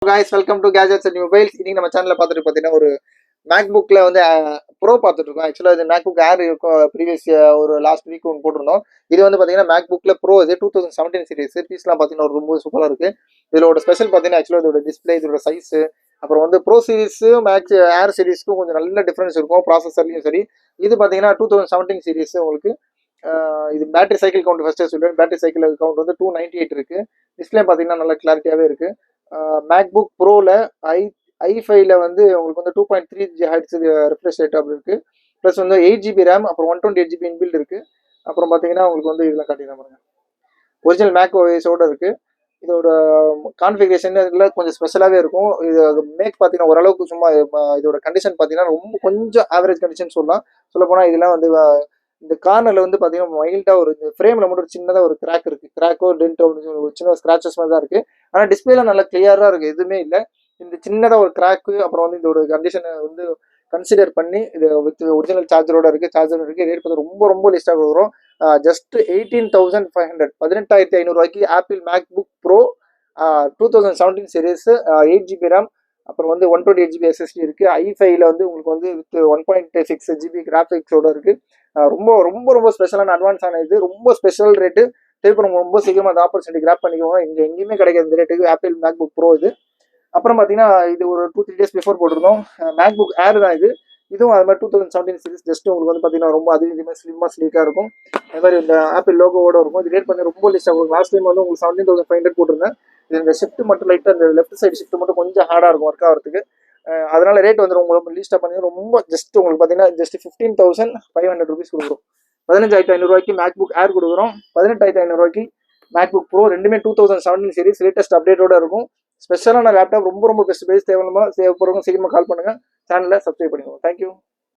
guys, welcome to Gadgets and Mobiles. இன்னைக்கு நம்ம சேனல்ல பார்த்துட்டு பார்த்தீங்கன்னா ஒரு மேக்புக்ல வந்து ப்ரோ பார்த்துட்டு இருக்கோம். ஆக்சுவலாக இது மேக்புக் ஏர் இருக்கும். ப்ரீவியஸ் ஒரு லாஸ்ட் வீக் ஒன்று போட்டிருந்தோம். இது வந்து பார்த்தீங்கன்னா மேக்புக்ல ப்ரோ இது 2017 சீரிஸ் பீஸ்லாம் பார்த்தீங்கன்னா ரொம்ப சூப்பராக இருக்கு. இதோட ஸ்பெஷல் பார்த்தீங்கன்னா ஆக்சுவலாக இதோட டிஸ்பிளே, இதோட சைஸ், அப்புறம் வந்து ப்ரோ சீரிஸ் மேக்ஸ் ஏர் சீரிஸ்க்கும் கொஞ்சம் நல்ல டிஃபரன்ஸ் இருக்கும் ப்ராசஸர்லையும் சரி. இது பார்த்தீங்கன்னா 2017 சீரிஸ் உங்களுக்கு இது பேட்டரி சைக்கிள் கவுண்ட் ஃபர்ஸ்ட் சொல்லுவேன். பேட்டரி சைக்கிள் கவுண்ட் வந்து 298 இருக்கு. டிஸ்பிளே பார்த்தீங்கன்னா நல்ல கிளாரிட்டியாகவே இருக்கு. மேக்புக் ப்ரோவில் i5ல வந்து உங்களுக்கு வந்து 2.3 GHz ரிஃப்ரெஷ் ரேட் அப்படி இருக்குது. ப்ளஸ் வந்து 8GB ரேம், அப்புறம் 128GB இன்பில்ட் இருக்குது. அப்புறம் பார்த்தீங்கன்னா உங்களுக்கு வந்து இதெல்லாம் காட்டிக்கலாம் பாருங்க. ஒரிஜினல் மேக் ஓஎஸோடு இருக்குது. இதோட கான்ஃபிகரேஷன் இதில் கொஞ்சம் ஸ்பெஷலாகவே இருக்கும். இது மேக் பார்த்தீங்கன்னா ஓரளவுக்கு சும்மா இதோட கண்டிஷன் பார்த்தீங்கன்னா ரொம்ப கொஞ்சம் ஆவரேஜ் கண்டிஷன் சொல்லலாம். சொல்லப்போனால் இதெல்லாம் வந்து இந்த கார்னரில் வந்து பார்த்தீங்கன்னா மைல்டாக ஒரு ஃப்ரேமில் மட்டும் ஒரு சின்னதாக ஒரு கிராக் இருக்குது. கிராக்கோ டென்ட்டோ அப்படின்னு ஒரு சின்ன ஸ்க்ராச்சஸ் மாதிரி தான் இருக்குது. ஆனால் டிஸ்பிளேலாம் நல்லா கிளியராக இருக்குது, எதுவுமே இல்லை. இந்த சின்னதாக ஒரு கிராக்கு, அப்புறம் வந்து இதோட கண்டிஷனை வந்து கன்சிடர் பண்ணி இது வித் ஒரிஜினல் சார்ஜரோட இருக்குது. சார்ஜர் இருக்குது. ரேட் பார்த்து ரொம்ப ரொம்ப லிஸ்ட்டாக வரும். Just 18,500 18,500 apple MacBook bro 2017 series 8GB RAM, அப்புறம் வந்து 128GB SSD இருக்குது. i5ல வந்து உங்களுக்கு வந்து வித் 1.6GB கிராஃபிக்ஸோட இருக்குது. ரொம்ப ரொம்ப ரொம்ப ஸ்பெஷலான அட்வான்ஸான இது, ரொம்ப ஸ்பெஷல் ரேட்டு. தேவைப்படும் ரொம்ப சீக்கிரமாக அந்த ஆப்பர்ச்சுனிட்டி கிராப் பண்ணிக்கோங்க. இங்கே எங்கேயுமே கிடைக்காது இந்த ரேட்டுக்கு ஆப்பிள் மேக்புக் ப்ரோ இது. அப்புறம் பார்த்தீங்கன்னா இது ஒரு 2-3 days பிஃபோர் போட்டிருந்தோம். மேக்புக் ஏர் தான் இது. இதுவும் அது மாதிரி 2017 சீரிஸ். ஜஸ்ட் உங்களுக்கு வந்து பார்த்தீங்கன்னா ரொம்ப அது இதுமாதிரி ஸ்லிம்மாக ஸ்லீக்காக இருக்கும். அது மாதிரி இந்த ஆப்பிள் லோகோவோட இருக்கும். இது ரேட் பண்ணி ரொம்ப லிஸ்ட் ஆகும். லாஸ்ட் டைம் வந்து உங்களுக்கு 17,500 போட்டிருந்தேன். இது இந்த ஷிஃப்ட் மட்டும் லைட்டாக இந்த லெஃப்ட் சைடு ஷிஃப்ட் மட்டும் கொஞ்சம் ஹார்டாக இருக்கும் ஒர்க் ஆகிறதுக்கு. அதனால ரேட் வந்து ரொம்ப லீஸ்டாக பண்ணி ரொம்ப ஜஸ்ட் உங்களுக்கு பார்த்தீங்கன்னா ஜஸ்ட் 15,500 ருபீஸ் கொடுக்குறோம். 15,500 மேக்புக் ஏர் கொடுக்குறோம். 18,500 மேக்புக் ப்ரோ. ரெண்டுமே 2017 சீரிஸ் லேட்டஸ்ட் அப்டேட்டோட இருக்கும். ஸ்பெஷலான லேப்டாப், ரொம்ப ரொம்ப பெஸ்ட் ப்ரைஸ். தேவைப்படுறவங்க சீக்கிரமாக கால் பண்ணுங்கள். சேனலை சப்ஸ்கிரைப் பண்ணிக்கோங்க. தேங்க்யூ.